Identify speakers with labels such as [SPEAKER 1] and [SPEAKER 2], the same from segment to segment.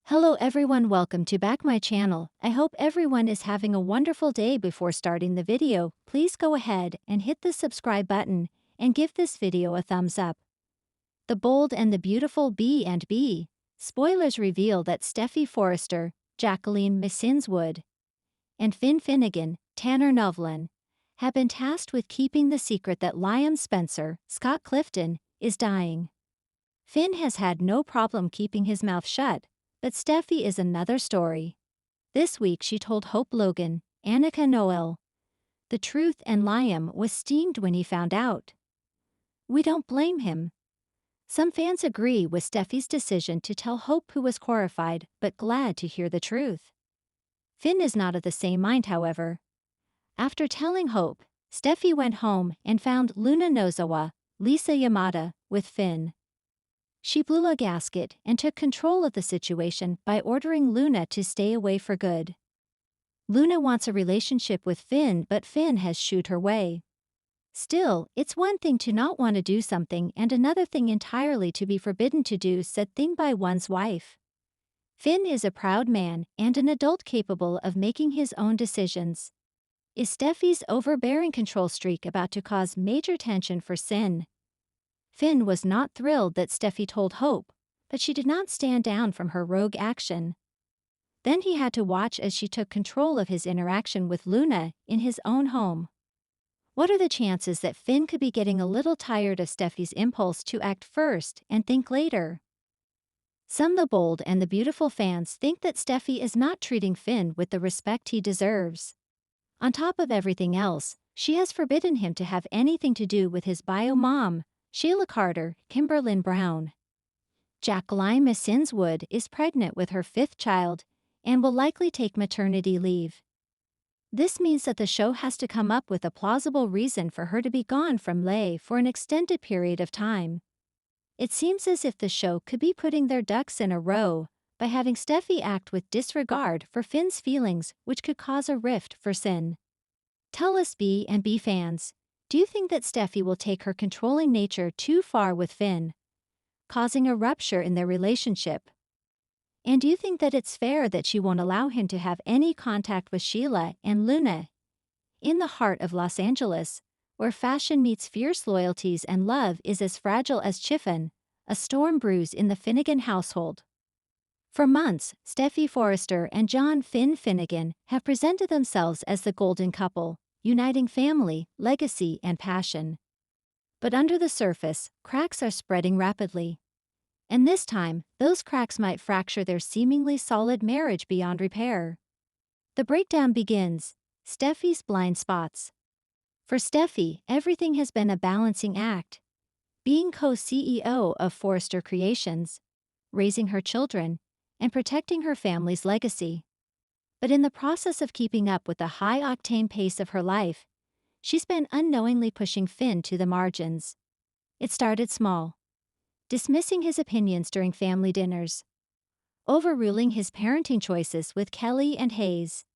[SPEAKER 1] Hello everyone, welcome to back my channel. I hope everyone is having a wonderful day. Before starting the video, please go ahead and hit the subscribe button and give this video a thumbs up. The Bold and the Beautiful B&B. Spoilers reveal that Steffy Forrester, Jacqueline Missinswood, and Finn Finnegan, Tanner Novlin, have been tasked with keeping the secret that Liam Spencer, Scott Clifton, is dying. Finn has had no problem keeping his mouth shut, but Steffy is another story. This week she told Hope Logan, Annika Noel, the truth, and Liam was steamed when he found out. We don't blame him. Some fans agree with Steffy's decision to tell Hope, who was horrified but glad to hear the truth. Finn is not of the same mind, however. After telling Hope, Steffy went home and found Luna Nozawa, Lisa Yamada, with Finn. She blew a gasket and took control of the situation by ordering Luna to stay away for good. Luna wants a relationship with Finn, but Finn has shooed her way. Still, it's one thing to not want to do something and another thing entirely to be forbidden to do said thing by one's wife. Finn is a proud man and an adult capable of making his own decisions. Is Steffy's overbearing control streak about to cause major tension for Sin? Finn was not thrilled that Steffy told Hope, but she did not stand down from her rogue action. Then he had to watch as she took control of his interaction with Luna in his own home. What are the chances that Finn could be getting a little tired of Steffy's impulse to act first and think later? Some The Bold and the Beautiful fans think that Steffy is not treating Finn with the respect he deserves. On top of everything else, she has forbidden him to have anything to do with his bio mom, Sheila Carter, Kimberlyn Brown. Jacqueline Missinswood is pregnant with her 5th child and will likely take maternity leave. This means that the show has to come up with a plausible reason for her to be gone from Lay for an extended period of time. It seems as if the show could be putting their ducks in a row by having Steffy act with disregard for Finn's feelings, which could cause a rift for Sin. Tell us, B&B fans, do you think that Steffy will take her controlling nature too far with Finn, causing a rupture in their relationship? And do you think that it's fair that she won't allow him to have any contact with Sheila and Luna? In the heart of Los Angeles, where fashion meets fierce loyalties and love is as fragile as chiffon, a storm brews in the Finnegan household. For months, Steffy Forrester and John Finn Finnegan have presented themselves as the golden couple, uniting family, legacy, and passion. But under the surface, cracks are spreading rapidly. And this time, those cracks might fracture their seemingly solid marriage beyond repair. The breakdown begins: Steffy's blind spots. For Steffy, everything has been a balancing act. Being co-CEO of Forrester Creations, raising her children, and protecting her family's legacy. But in the process of keeping up with the high-octane pace of her life, she's been unknowingly pushing Finn to the margins. It started small. Dismissing his opinions during family dinners. Overruling his parenting choices with Kelly and Hayes.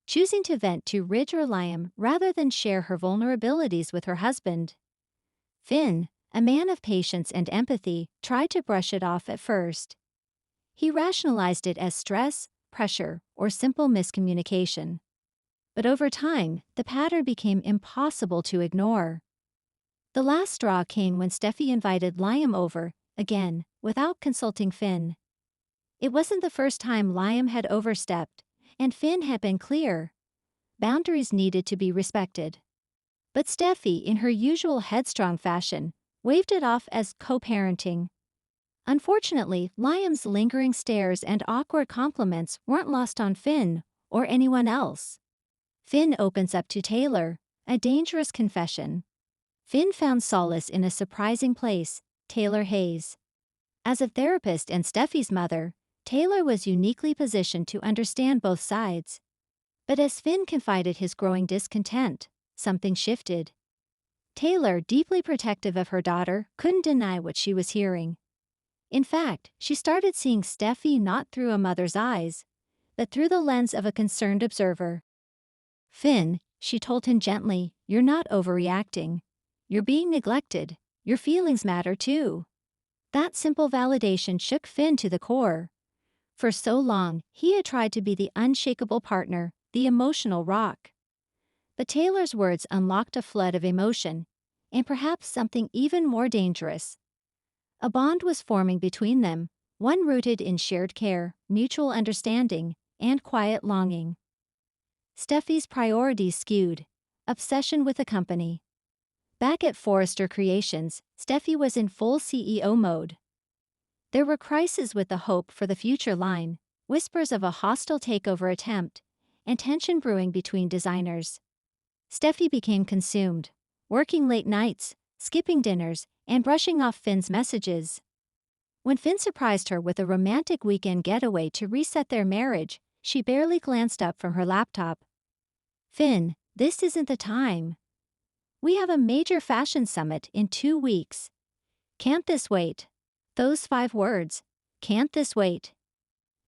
[SPEAKER 1] Choosing to vent to Ridge or Liam rather than share her vulnerabilities with her husband. Finn, a man of patience and empathy, tried to brush it off at first. He rationalized it as stress, pressure, or simple miscommunication. But over time, the pattern became impossible to ignore. The last straw came when Steffy invited Liam over, again, without consulting Finn. It wasn't the first time Liam had overstepped, and Finn had been clear. Boundaries needed to be respected. But Steffy, in her usual headstrong fashion, waved it off as co-parenting. Unfortunately, Liam's lingering stares and awkward compliments weren't lost on Finn or anyone else. Finn opens up to Taylor, a dangerous confession. Finn found solace in a surprising place, Taylor Hayes. As a therapist and Steffy's mother, Taylor was uniquely positioned to understand both sides. But as Finn confided his growing discontent, something shifted. Taylor, deeply protective of her daughter, couldn't deny what she was hearing. In fact, she started seeing Steffy not through a mother's eyes, but through the lens of a concerned observer. Finn, she told him gently, you're not overreacting. You're being neglected. Your feelings matter too. That simple validation shook Finn to the core. For so long, he had tried to be the unshakable partner, the emotional rock. But Taylor's words unlocked a flood of emotion, and perhaps something even more dangerous. A bond was forming between them, one rooted in shared care, mutual understanding, and quiet longing. Steffi's priorities skewed. Obsession with the company. Back at Forrester Creations, Steffi was in full CEO mode. There were crises with the Hope for the Future line, whispers of a hostile takeover attempt, and tension brewing between designers. Steffi became consumed, working late nights, skipping dinners, and brushing off Finn's messages. When Finn surprised her with a romantic weekend getaway to reset their marriage, she barely glanced up from her laptop. "Finn, this isn't the time. We have a major fashion summit in 2 weeks. Can't this wait?" Those 5 words, "Can't this wait?"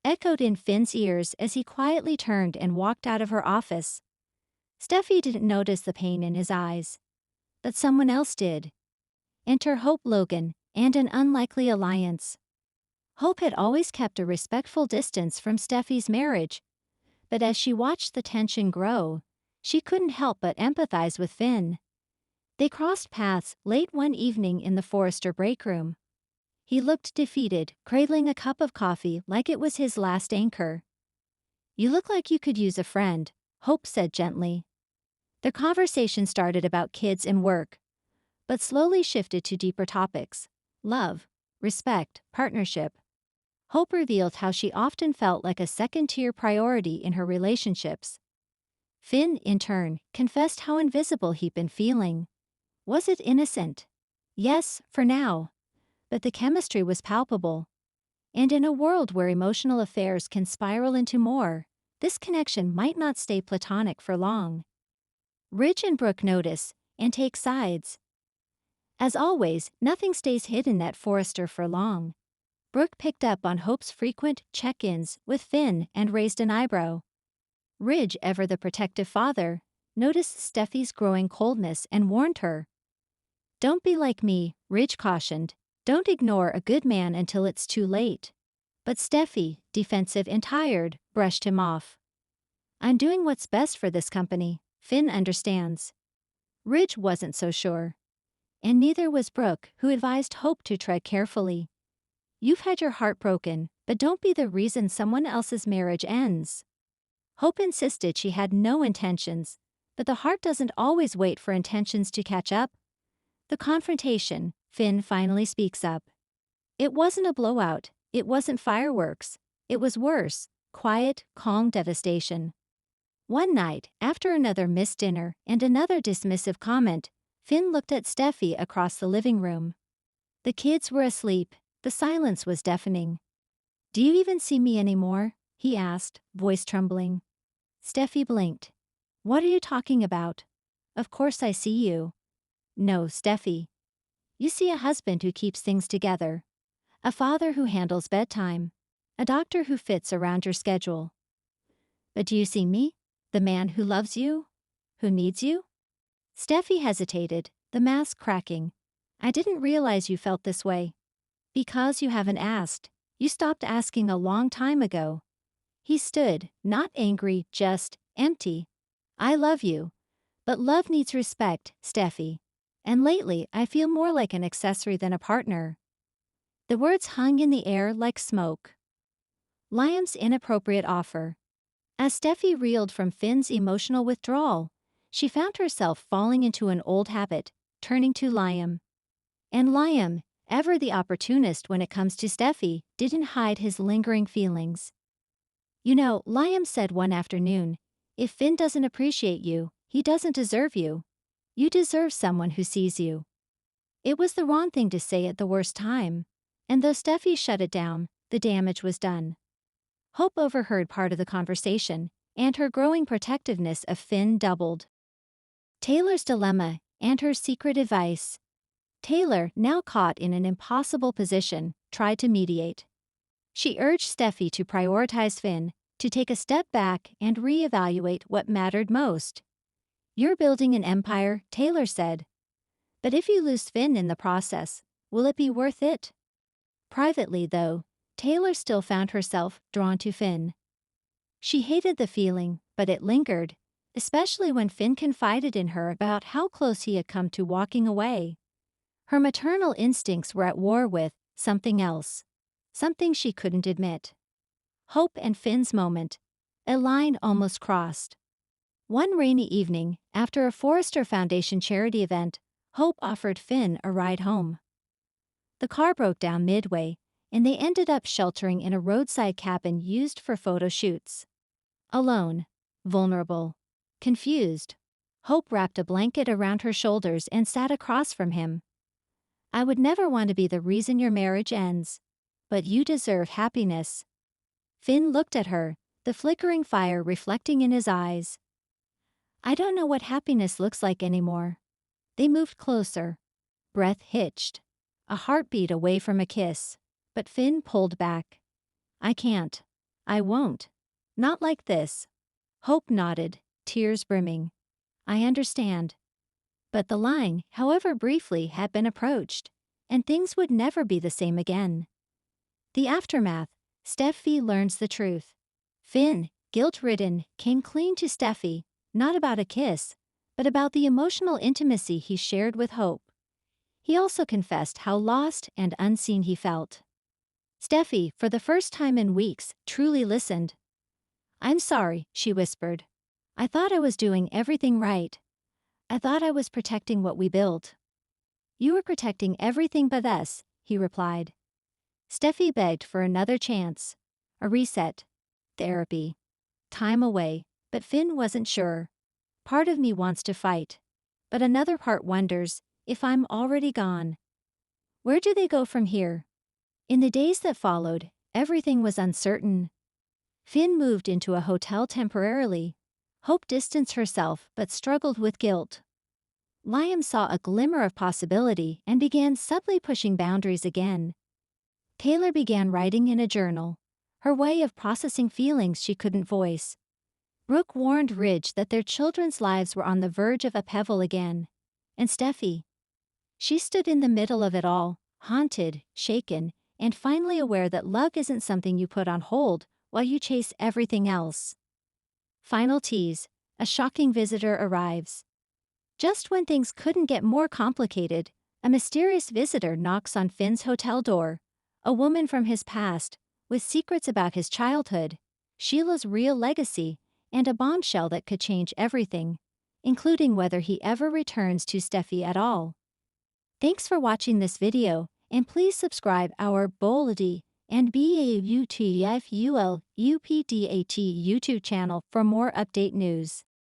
[SPEAKER 1] echoed in Finn's ears as he quietly turned and walked out of her office. Steffi didn't notice the pain in his eyes. But someone else did. Enter Hope Logan, and an unlikely alliance. Hope had always kept a respectful distance from Steffi's marriage, but as she watched the tension grow, she couldn't help but empathize with Finn. They crossed paths late one evening in the Forrester break room. He looked defeated, cradling a cup of coffee like it was his last anchor. "You look like you could use a friend," Hope said gently. The conversation started about kids and work, but slowly shifted to deeper topics: love, respect, partnership. Hope revealed how she often felt like a second-tier priority in her relationships. Finn, in turn, confessed how invisible he'd been feeling. Was it innocent? Yes, for now. But the chemistry was palpable. And in a world where emotional affairs can spiral into more, this connection might not stay platonic for long. Ridge and Brooke notice and take sides. As always, nothing stays hidden at Forrester for long. Brooke picked up on Hope's frequent check-ins with Finn and raised an eyebrow. Ridge, ever the protective father, noticed Steffi's growing coldness and warned her. "Don't be like me," Ridge cautioned. "Don't ignore a good man until it's too late." But Steffi, defensive and tired, brushed him off. "I'm doing what's best for this company. Finn understands." Ridge wasn't so sure. And neither was Brooke, who advised Hope to tread carefully. "You've had your heart broken, but don't be the reason someone else's marriage ends." Hope insisted she had no intentions, but the heart doesn't always wait for intentions to catch up. The confrontation, Finn finally speaks up. It wasn't a blowout, it wasn't fireworks, it was worse, quiet, calm devastation. One night, after another missed dinner and another dismissive comment, Finn looked at Steffi across the living room. The kids were asleep, the silence was deafening. "Do you even see me anymore?" he asked, voice trembling. Steffi blinked. "What are you talking about?" "Of course I see you." "No, Steffi. You see a husband who keeps things together. A father who handles bedtime. A doctor who fits around your schedule. But do you see me? The man who loves you? Who needs you?" Steffi hesitated, the mask cracking. "I didn't realize you felt this way." "Because you haven't asked. You stopped asking a long time ago." He stood, not angry, just empty. "I love you. But love needs respect, Steffi. And lately I feel more like an accessory than a partner." The words hung in the air like smoke. Liam's inappropriate offer. As Steffi reeled from Finn's emotional withdrawal, she found herself falling into an old habit, turning to Liam. And Liam, ever the opportunist when it comes to Steffi, didn't hide his lingering feelings. "You know," Liam said one afternoon, "if Finn doesn't appreciate you, he doesn't deserve you. You deserve someone who sees you." It was the wrong thing to say at the worst time, and though Steffi shut it down, the damage was done. Hope overheard part of the conversation, and her growing protectiveness of Finn doubled. Taylor's dilemma and her secret advice. Taylor, now caught in an impossible position, tried to mediate. She urged Steffi to prioritize Finn, to take a step back and reevaluate what mattered most. "You're building an empire," Taylor said. "But if you lose Finn in the process, will it be worth it?" Privately, though, Taylor still found herself drawn to Finn. She hated the feeling, but it lingered, especially when Finn confided in her about how close he had come to walking away. Her maternal instincts were at war with something else, something she couldn't admit. Hope and Finn's moment. A line almost crossed. One rainy evening, after a Forrester Foundation charity event, Hope offered Finn a ride home. The car broke down midway, and they ended up sheltering in a roadside cabin used for photo shoots. Alone, vulnerable, confused, Hope wrapped a blanket around her shoulders and sat across from him. "I would never want to be the reason your marriage ends. But you deserve happiness." Finn looked at her, the flickering fire reflecting in his eyes. "I don't know what happiness looks like anymore." They moved closer. Breath hitched. A heartbeat away from a kiss. But Finn pulled back. "I can't. I won't. Not like this." Hope nodded, tears brimming. "I understand." But the line, however briefly, had been approached, and things would never be the same again. The aftermath. Steffy learns the truth. Finn, guilt-ridden, came clean to Steffy, not about a kiss, but about the emotional intimacy he shared with Hope. He also confessed how lost and unseen he felt. Steffy, for the first time in weeks, truly listened. "I'm sorry," she whispered. "I thought I was doing everything right. I thought I was protecting what we built." "You were protecting everything but us," he replied. Steffy begged for another chance. A reset. Therapy. Time away, but Finn wasn't sure. "Part of me wants to fight. But another part wonders if I'm already gone." Where do they go from here? In the days that followed, everything was uncertain. Finn moved into a hotel temporarily. Hope distanced herself but struggled with guilt. Liam saw a glimmer of possibility and began subtly pushing boundaries again. Taylor began writing in a journal, her way of processing feelings she couldn't voice. Brooke warned Ridge that their children's lives were on the verge of upheaval again. And Steffy. She stood in the middle of it all, haunted, shaken, and finally aware that love isn't something you put on hold while you chase everything else. Final tease. A shocking visitor arrives. Just when things couldn't get more complicated, a mysterious visitor knocks on Finn's hotel door. A woman from his past, with secrets about his childhood, Sheila's real legacy, and a bombshell that could change everything, including whether he ever returns to Steffy at all. Thanks for watching this video, and please subscribe our Boldy and BAUTFUL UPDAT YouTube channel for more update news.